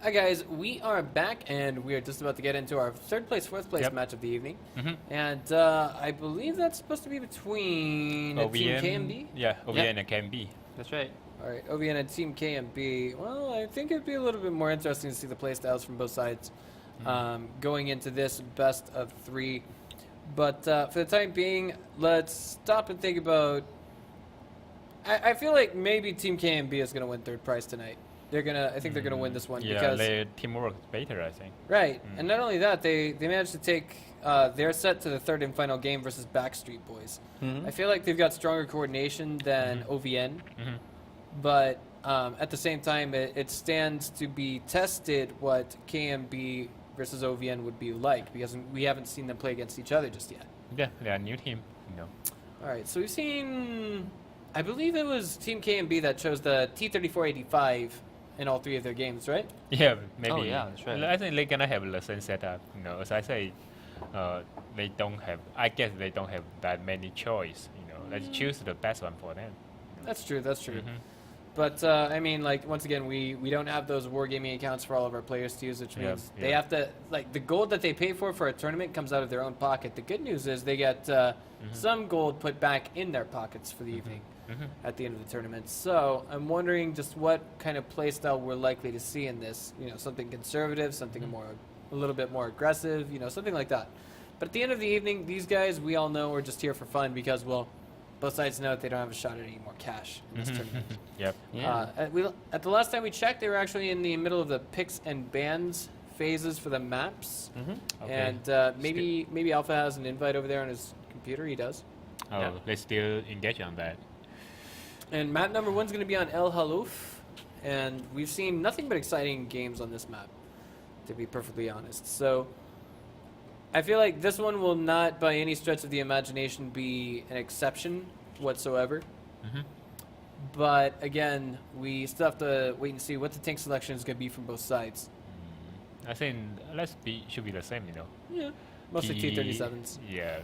Hi guys, we are back and we are just about to get into our third place, fourth place match of the evening. And I believe that's supposed to be between OVN, Team K and B? Yeah, OVN and KMB. That's right. Alright, OVN and Team K and B. Well, I think it'd be a little bit more interesting to see the play styles from both sides going into this best of three. But for the time being, let's stop and think about... I feel like maybe Team K and B is going to win third prize tonight. I think they're gonna win this one because their teamwork is better, I think. Right, and not only that, they managed to take their set to the third and final game versus Backstreet Boys. I feel like they've got stronger coordination than OVN, but at the same time, it stands to be tested what KMB versus OVN would be like because we haven't seen them play against each other just yet. Yeah, they're a new team. All right, so we've seen. I believe it was Team KMB that chose the T-3485 in all three of their games, right? Yeah, maybe. Oh yeah, that's right. I think they're gonna have the same setup. As I say, they don't have. I guess they don't have that many choice. Let's choose the best one for them. That's true. That's true. But I mean, like once again, we don't have those wargaming accounts for all of our players to use, which means they have to the gold that they pay for a tournament comes out of their own pocket. The good news is they get some gold put back in their pockets for the evening. At the end of the tournament. So I'm wondering just what kind of play style we're likely to see in this. Something conservative, something a little bit more aggressive, something like that. But at the end of the evening, these guys, we all know, are just here for fun because, well, both sides know that they don't have a shot at any more cash in this tournament. At the last time we checked, they were actually in the middle of the picks and bans phases for the maps. And maybe Alpha has an invite over there on his computer. He does. Let's still engage on that. And map number 1 is going to be on El Haluf, and we've seen nothing but exciting games on this map, to be perfectly honest. So I feel like this one will not, by any stretch of the imagination, be an exception whatsoever. But again, we still have to wait and see what the tank selection is going to be from both sides. I think should be the same, Yeah, mostly T-37s. Yeah,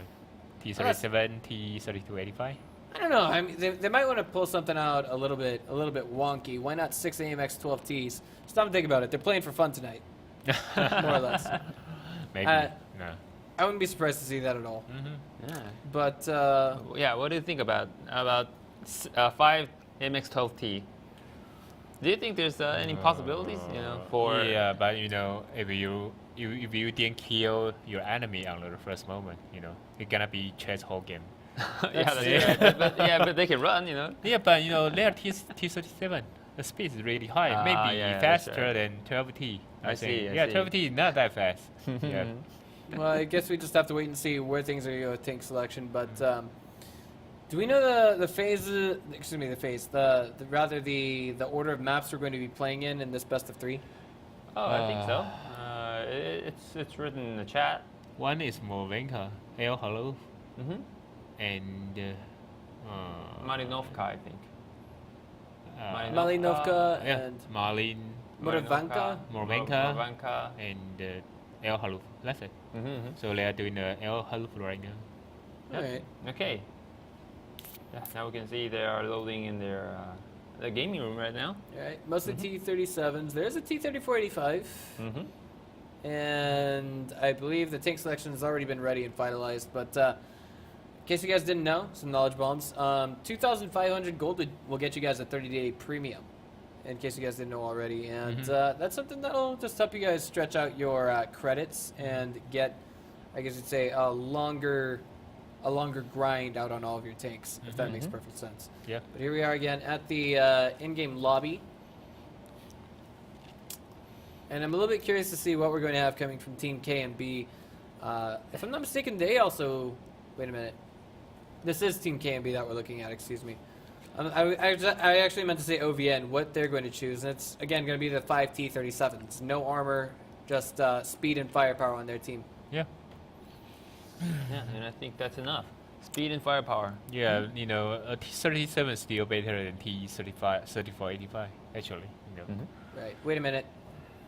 T-37, T-3285. I don't know. I mean, they might want to pull something out a little bit wonky. Why not 6 AMX-12Ts? Stop and think about it. They're playing for fun tonight, more or less. Maybe. No. I wouldn't be surprised to see that at all. Yeah. But what do you think about 5 MX-12T? Do you think there's any possibilities, for? Yeah, but if you didn't kill your enemy on the first moment, it's gonna be chase whole game. That's right. but they can run, Yeah, but their T-37, the speed is really high. Maybe faster than 12T. I think. see. 12T is not that fast. Yeah. well, I guess we just have to wait and see where things are going to go with tank selection. But do we know the phases? Excuse me, the phase. Rather the order of maps we're going to be playing in this best of 3. Oh, I think so. It's written in the chat. One is Movenka, El Haluf, and Marinovka, I think. Malinovka and Malin, Moravanka. Moravanka, and El Haluf. That's it. So they are doing El Haluf right now. All right. Okay. Yeah, now we can see they are loading in their the gaming room right now. All right. Mostly T-37s. There's a T-3485. And I believe the tank selection has already been ready and finalized. But in case you guys didn't know, some knowledge bombs. 2,500 gold will get you guys a 30-day premium. In case you guys didn't know already. And that's something that'll just help you guys stretch out your credits and get, I guess you'd say, a longer grind out on all of your tanks, if that makes perfect sense. Yeah. But here we are again at the in-game lobby. And I'm a little bit curious to see what we're going to have coming from Team K and B. If I'm not mistaken, they also... Wait a minute. This is Team K and B that we're looking at, excuse me. I actually meant to say OVN, what they're going to choose. And it's, again, going to be the 5 T-37s. No armor, just speed and firepower on their team. Yeah. Yeah, and I think that's enough. Speed and firepower. Yeah, a T-37 is still better than T-3485, actually. Right. Wait a minute.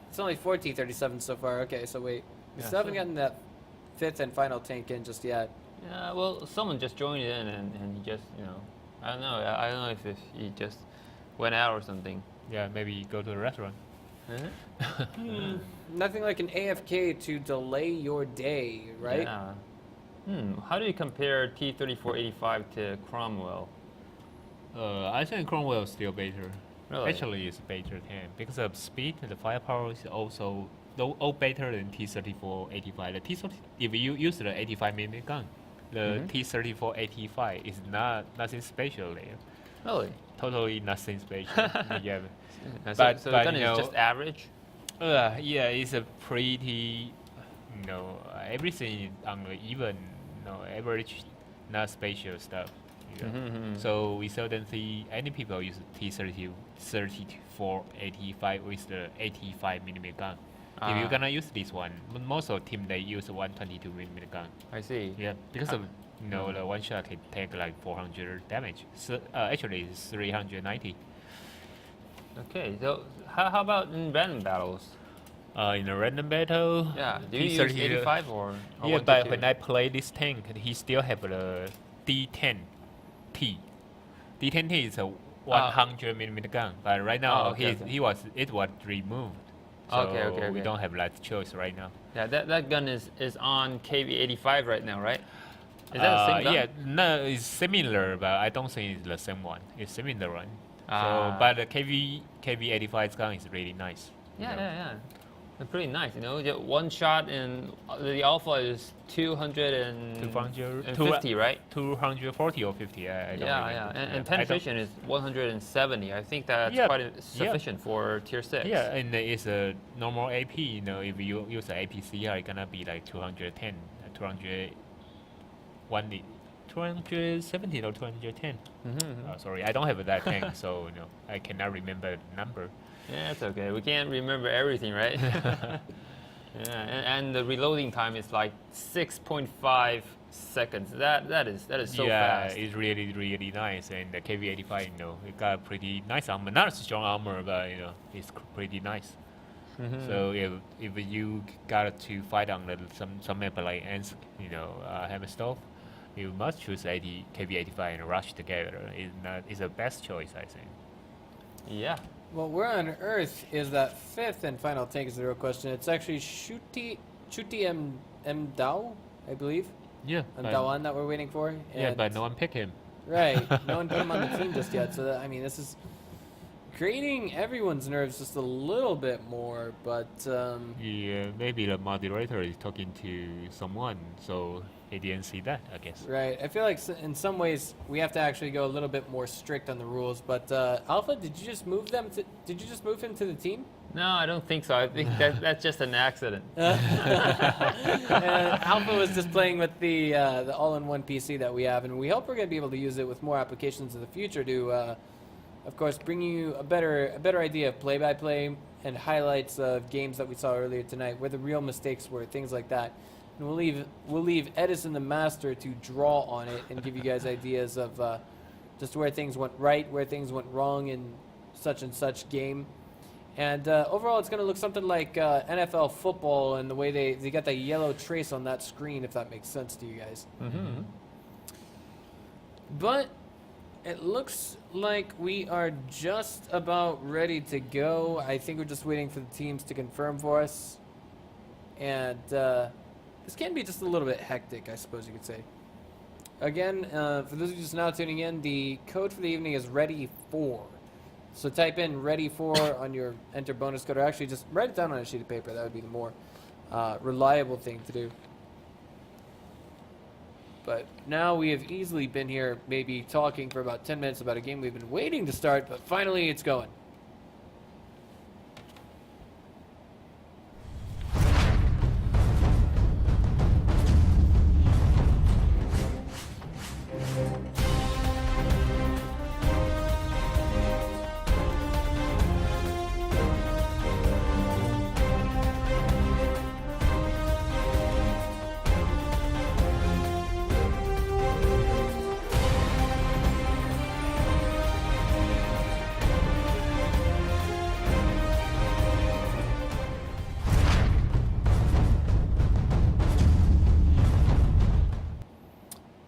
It's only 4 T-37s so far. Okay, so wait. We still haven't gotten that 5th and final tank in just yet. Yeah, well, someone just joined in and he just, I don't know if he just went out or something. Yeah, maybe go to a restaurant. Nothing like an AFK to delay your day, right? Yeah. How do you compare T-3485 to Cromwell? I think Cromwell is still better. Really? Actually, it's better than because of speed. The firepower is also all better than T-3485. The T-30, if you use the 85mm gun, the T-3485 is nothing special there. Really? Totally nothing special. Yeah. So the gun you is know, just average? Yeah, it's a pretty, everything is on the even, average, not special stuff. So we seldom see any people use T-3485 with the 85mm gun. If you're gonna use this one, most of the team they use 122mm gun. I see. Yeah, because of the one shot can take like 400 damage. So actually it's 390. Okay, so how about in random battles? In a random battle, Yeah, do you use 85 or yeah, but 122? when I play this tank, he still have the D10T. D10T is a 100mm gun, but right now it was removed. So Okay. we don't have that choice right now. Yeah, that gun is on KV-85 right now, right? Is that the same gun? Yeah, no, it's similar, but I don't think it's the same one. It's similar one. So, but the KV-85's gun is really nice. Yeah. They're pretty nice, Just one shot and the alpha is 250, right? 240 or 50. I don't remember. And penetration is 170. I think that's quite sufficient for tier 6. Yeah, and it's a normal AP. If you use an APCR, it's gonna be like 210, 270 or 210. Sorry, I don't have that tank, so I cannot remember the number. Yeah, it's okay. We can't remember everything, right? and the reloading time is like 6.5 seconds. That is so fast. Yeah, it's really really nice. And the KV-85, it got pretty nice armor. Not strong armor, but it's pretty nice. So if you got to fight on some map like Hammerstove, you must choose KV-85 and rush together. It's the best choice, I think. Yeah. Well, where on Earth is that fifth and final tank is the real question. It's actually Chuti M Dao, I believe. Yeah. Dawan that we're waiting for. Yeah, but no one picked him. Right. No one put him on the team just yet. So, this is grating everyone's nerves just a little bit more. But, yeah, maybe the moderator is talking to someone, so he didn't see that, I guess. Right. I feel like in some ways we have to actually go a little bit more strict on the rules. But, Alpha, did you just move him to the team? No, I don't think so. I think that's just an accident. Alpha was just playing with the all-in-one PC that we have, and we hope we're going to be able to use it with more applications in the future to, of course, bring you a better idea of play-by-play and highlights of games that we saw earlier tonight, where the real mistakes were, things like that. And we'll leave Edison the Master to draw on it and give you guys ideas of just where things went right, where things went wrong in such and such game. And overall, it's going to look something like NFL football and the way they got the yellow trace on that screen, if that makes sense to you guys. But it looks like we are just about ready to go. I think we're just waiting for the teams to confirm for us. And this can be just a little bit hectic, I suppose you could say. Again, for those of you just now tuning in, the code for the evening is ready4. So type in ready4 on your enter bonus code, or actually just write it down on a sheet of paper. That would be the more reliable thing to do. But now we have easily been here maybe talking for about 10 minutes about a game we've been waiting to start, but finally it's going.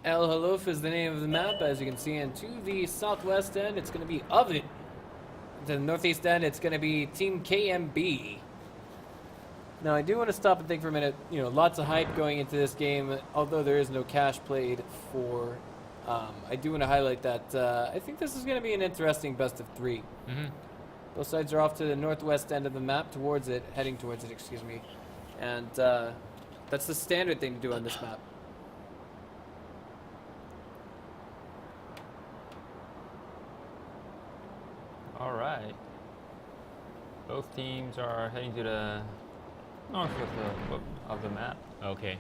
El Haluf is the name of the map, as you can see, and to the southwest end, it's going to be Oven. the northeast end, it's going to be Team KMB. Now, I do want to stop and think for a minute. You know, lots of hype going into this game, although there is no cash played for. I do want to highlight that I think this is going to be an interesting best of 3. Both sides are off to the northwest end of the map, heading towards it, excuse me. And that's the standard thing to do on this map. All right. Both teams are heading to the north of the map. Okay.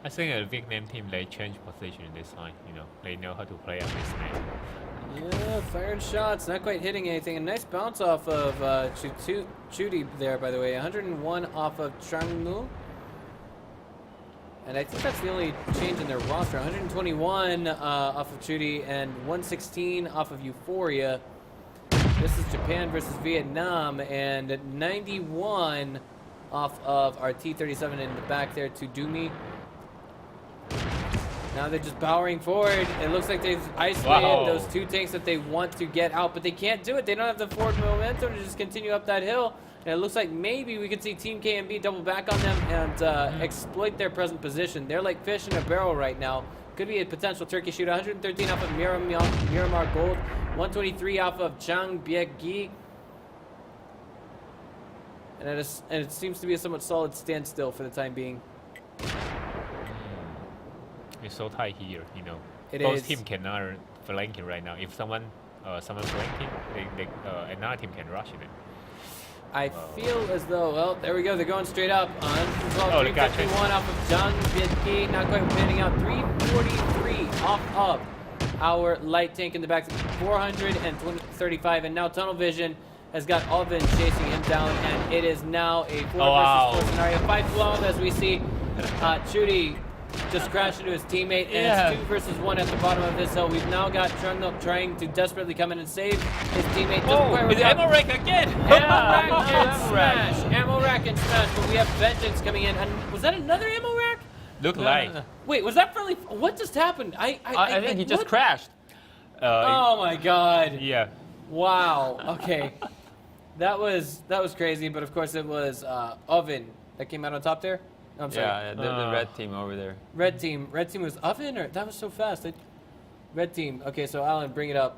I think the Vietnam team, they change position this time. You know, they know how to play on this map. Yeah, firing shots, not quite hitting anything. A nice bounce off of Chudy there, by the way. 101 off of Changmu. And I think that's the only change in their roster. 121 off of Chudy and 116 off of Euphoria. This is Japan versus Vietnam, and 91 off of our T-37 in the back there to Doomy. Now they're just powering forward. It looks like they've isolated those 2 tanks that they want to get out, but they can't do it. They don't have the forward momentum to just continue up that hill. And it looks like maybe we could see Team KMB double back on them and exploit their present position. They're like fish in a barrel right now. Could be a potential Turkey shooter. 113 off of Miramar Gold. 123 off of Chang Biegi. And it seems to be a somewhat solid standstill for the time being. It's so tight here, you know. Both teams cannot flank it right now. If someone flanking, another team can rush it. I feel as though, well, there we go. They're going straight up. 351 off of John Biedke. Not quite panning out. 343 off of our light tank in the back. 435. And now Tunnel Vision has got OVN chasing him down. And it is now a 4 versus 4 scenario. 5-12 as we see Chudy just crash into his teammate, and it's 2 versus 1 at the bottom of this hill. We've now got Trundle trying to desperately come in and save his teammate. Doesn't quite work out. Ammo rack again! Ammo rack and smash! Ammo rack and smash, but we have Vengeance coming in. And was that another ammo rack? Look like. Wait, was that friendly? What just happened? I think he just crashed. Oh my god. Yeah. Wow. Okay. That was crazy, but of course it was OVN that came out on top there. I'm sorry. Yeah, the red team over there. Red team was OVN, or that was so fast. Red team. Okay, so Alan, bring it up.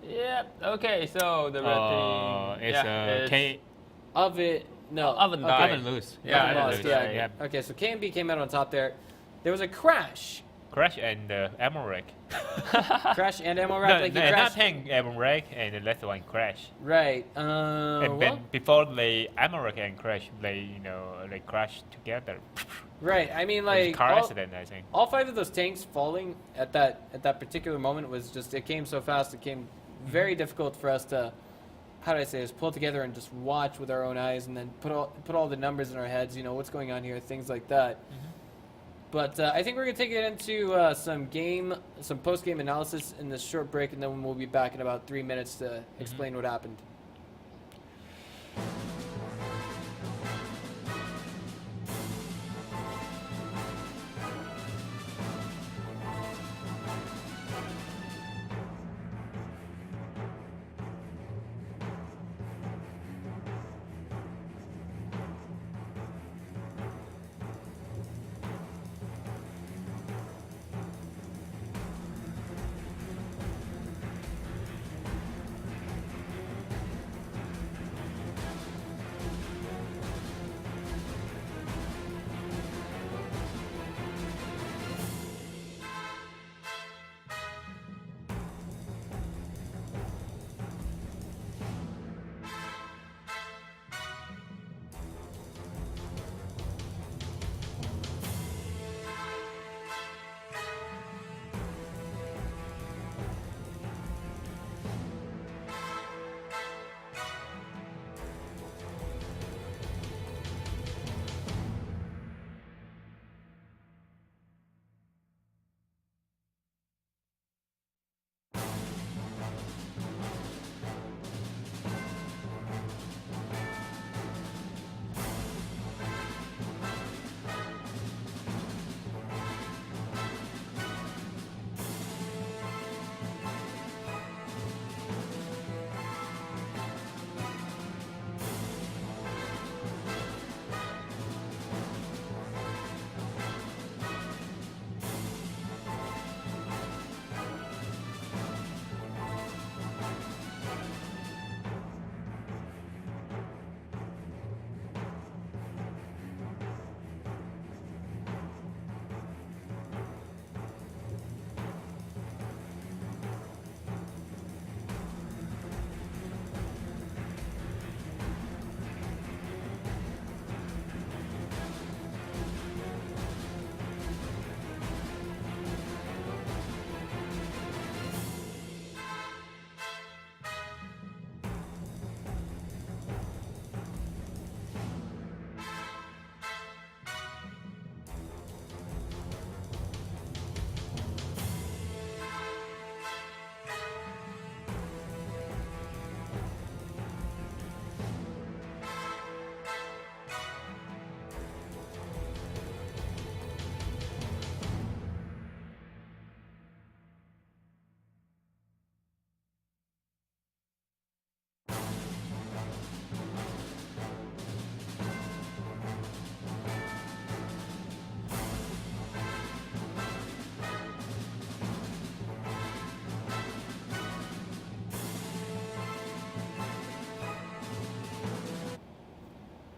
Yep. Okay, so the red team. It's K. OVN. No. OVN died. OVN lose. Yeah, OVN lost, yeah. Yeah. Okay, so KMB came out on top there. There was a crash. Crash and ammo rack. Crash and ammo rack. Like he not crashed. tank ammo rack, and the last one crash. Right. And well, then before the ammo rack and crash, they crash together. right. I mean, It's like car accident, I think. all 5 of those tanks falling at that particular moment was just, it came so fast. It came very difficult for us to, how do I say this, pull together and just watch with our own eyes, and then put all the numbers in our heads. You know what's going on here, things like that. But I think we're going to take it into some post-game analysis in this short break, and then we'll be back in about 3 minutes to explain what happened.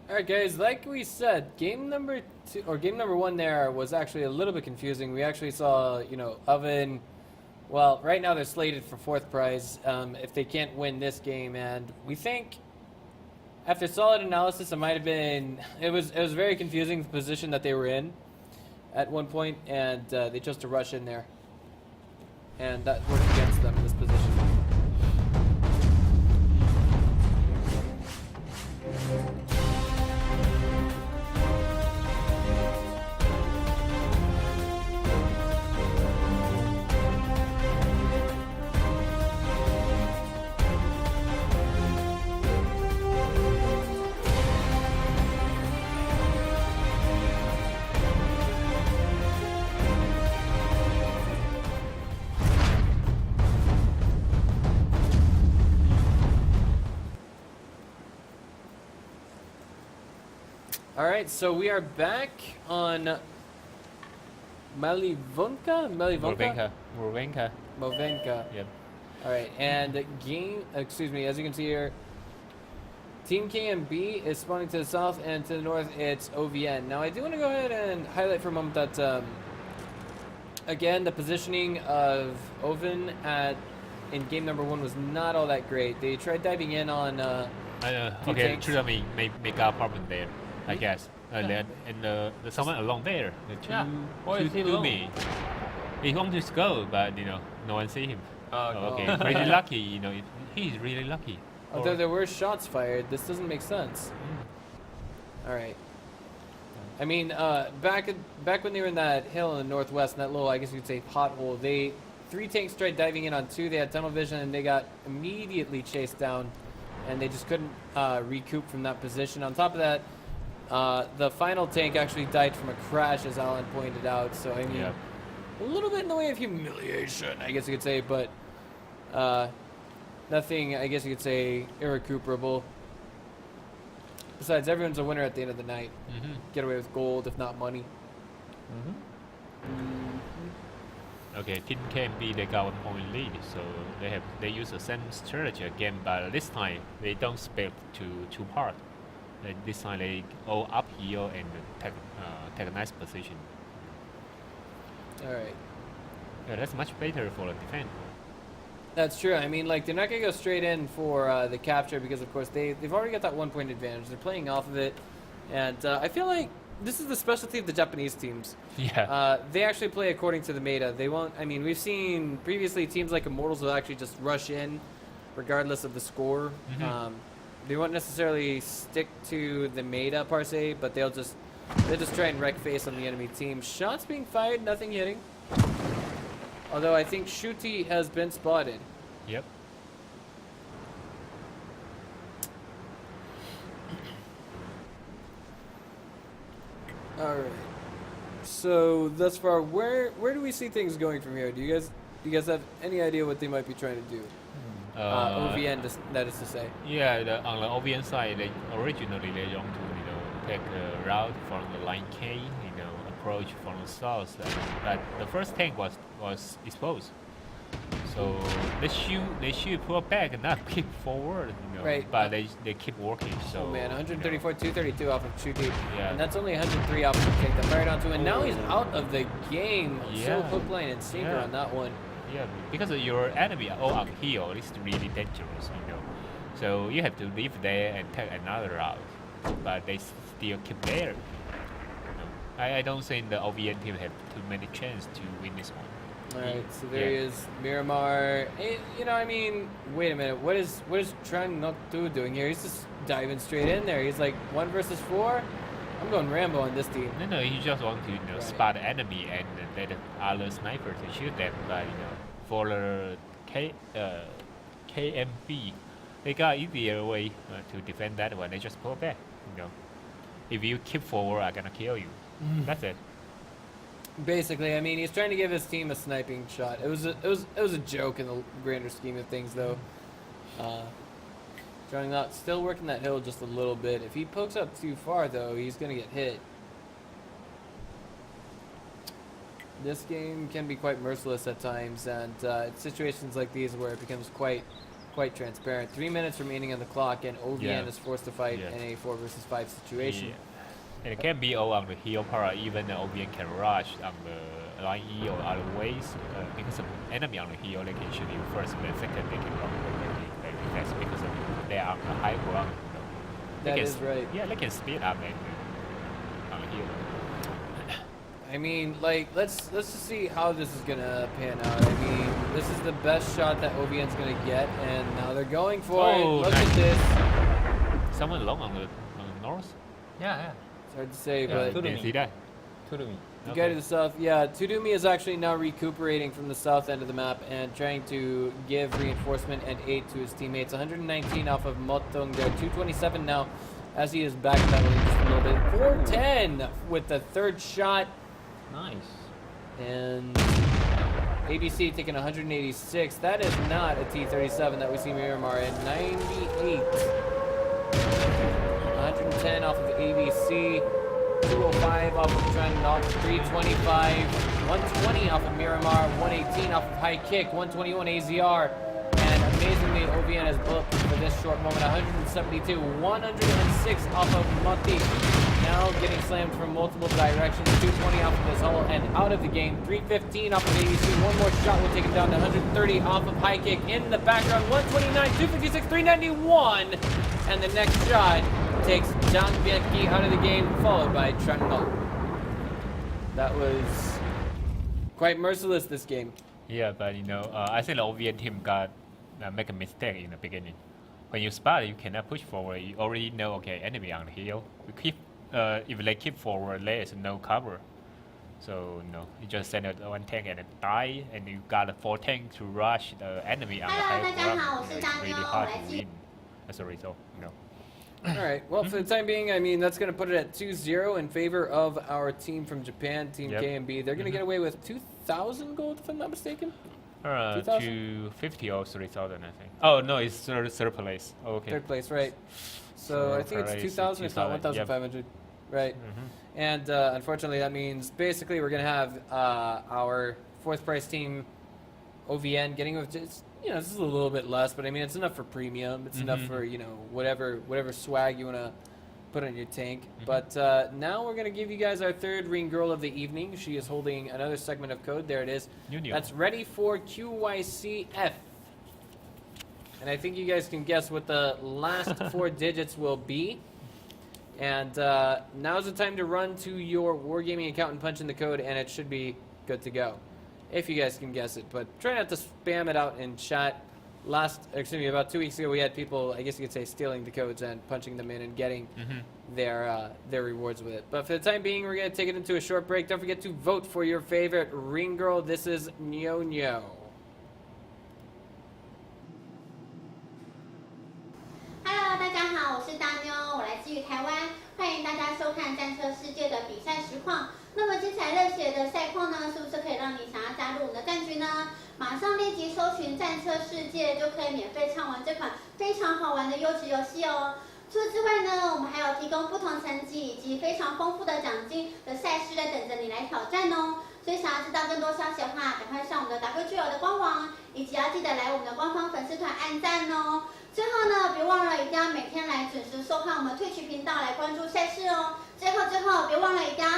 All right, guys. Like we said, game number 1 there was actually a little bit confusing. We actually saw, OVN. Well, right now they're slated for 4th prize if they can't win this game, and we think after solid analysis, it might have been. It was very confusing the position that they were in at one point, and they chose to rush in there, and that worked against them in this position. All right, so we are back on Movenka. Yep. All right, and as you can see here, Team KMB is spawning to the south, and to the north, it's OVN. Now, I do want to go ahead and highlight for a moment that, again, the positioning of OVN in game number 1 was not all that great. They tried diving in on. Okay, true. May got a problem there, I guess. And there's someone along there. Why is he to alone? me. He wanted to go, but no one see him. Okay, Oh. really lucky. He's really lucky. Although there were shots fired, this doesn't make sense. All right. I mean, back when they were in that hill in the northwest, in that little, I guess you could say, pothole, 3 tanks tried diving in on 2. They had tunnel vision, and they got immediately chased down, and they just couldn't recoup from that position. On top of that, the final tank actually died from a crash, as Alan pointed out. So, I mean, a little bit in the way of humiliation, I guess you could say, but nothing, I guess you could say, irrecuperable. Besides, everyone's a winner at the end of the night. Get away with gold, if not money. Okay, Team KMB, they got 1 point lead, so they use the same strategy again, but this time they don't split to 2 parts. This time they all uphill and take a nice position. All right. Yeah, that's much better for the defense. That's true. I mean, like, they're not going to go straight in for the capture because, of course, they've already got that 1 point advantage. They're playing off of it. And I feel like this is the specialty of the Japanese teams. Yeah. They actually play according to the meta. They won't, I mean, we've seen previously teams like Immortals will actually just rush in regardless of the score. They won't necessarily stick to the meta per se, but they'll just try and wreck face on the enemy team. Shots being fired, nothing hitting. Although I think Shuti has been spotted. Yep. All right. So thus far, where do we see things going from here? Do you guys have any idea what they might be trying to do? OVN, that is to say. Yeah, on the OVN side, originally they want to take a route from the line K, approach from the south, but the first tank was exposed. So they should pull back and not keep forward, Right. But they keep working. So Oh man, 134, 232 off of Shuti. Yeah. And that's only 103 off of the tank that fired onto, and now he's out of the game. So Yeah. hook, line, and sinker Yeah. on that one. Yeah, because your enemy are all uphill, it's really dangerous, So you have to leave there and take another route, but they still keep there. I don't think the OVN team have too many chance to win this one. All right, so there he is, Miramar. I mean, wait a minute. What is Trang Noctu doing here? He's just diving straight in there. He's like 1 versus 4. I'm going Rambo on this team. No, you just want to Right. spot the enemy and let the other sniper to shoot them. But for the KMB, they got easier way to defend that one. They just pull back. If you keep forward, I'm gonna kill you. That's it. Basically, I mean, he's trying to give his team a sniping shot. It was a joke in the grander scheme of things, though. Trying out, still working that hill just a little bit. If he pokes up too far, though, he's gonna get hit. This game can be quite merciless at times, and it's situations like these where it becomes quite quite transparent. 3 minutes remaining on the clock, and OVN is forced to fight in a 4 versus 5 situation. And it can be all on the heel part, even the OVN can rush on the line E or other ways. Because of enemy on the heel, they can shoot you first, but second they can run very fast because of they are on the high ground. That is right. Yeah, they can speed up on the heel. I mean, like, let's just see how this is gonna pan out. I mean, this is the best shot that OVN's gonna get, and now they're going for it. Look at this. Someone alone on the north? Yeah. It's hard to say, but Didn't see that. Turumi. the guy to the south, yeah, Tudumi is actually now recuperating from the south end of the map and trying to give reinforcement and aid to his teammates. 119 off of Motong there, 227 now as he is back that way just a little bit. 410 with the third shot. Nice. And ABC taking 186. That is not a T-37 that we see Miramar in. 98. 110 off of ABC. 205 off of Trendnock. 325. 120 off of Miramar. 118 off of High Kick. 121 AZR. And amazingly, OVN has bulletproof for this short moment. 172. 106 off of Mati. Now getting slammed from multiple directions. 220 off of this hull and out of the game. 315 off of ABC. One more shot will take him down to 130 off of High Kick. In the background, 129, 256, 391. And the next shot takes John Bianchi out of the game, followed by Trundle. That was quite merciless this game. Yeah, but I think the OVN team got make a mistake in the beginning. When you spot, you cannot push forward. You already know, okay, enemy on the hill. You keep, if they keep forward, there is no cover. So no, you just send out one tank and it die, and you got a 4 tank to rush the enemy on the high ground. It's really hard to win as a result. All right. Well, for the time being, I mean, that's going to put it at 2-0 in favor of our team from Japan, Team KMB. They're going to get away with 2,000 gold, if I'm not mistaken. 250 or 3,000, I think. Oh no, it's third place. Oh, okay. Third place, right? So I think it's 2,000. It's not 1,500, right? And unfortunately, that means basically we're going to have our fourth prize team, OVN, getting with just. This is a little bit less, but I mean, it's enough for premium. It's enough for, whatever swag you want to put on your tank. But now we're going to give you guys our third ring girl of the evening. She is holding another segment of code. There it is. That's ready for QYCF. And I think you guys can guess what the last 4 digits will be. And now's the time to run to your Wargaming account and punch in the code, and it should be good to go. If you guys can guess it, but try not to spam it out in chat. About 2 weeks ago, we had people, I guess you could say, stealing the codes and punching them in and getting their rewards with it. But for the time being, we're going to take it into a short break. Don't forget to vote for your favorite ring girl. This is Nyo Nyo. Hello， 大家好，我是大妞，我来自于台湾，欢迎大家收看战车世界的比赛实况。那么精彩热血的赛况呢，是不是可以让你想要加入我们的战局呢？马上立即搜寻战车世界，就可以免费畅玩这款非常好玩的优质游戏哦。除此之外呢，我们还有提供不同成绩以及非常丰富的奖金的赛事在等着你来挑战哦。所以想要知道更多消息的话，赶快上我们的 WGL 的官网，以及要记得来我们的官方粉丝团按赞哦。最后呢，别忘了一定要每天来准时收看我们Twitch频道来关注赛事哦。最后，别忘了一定要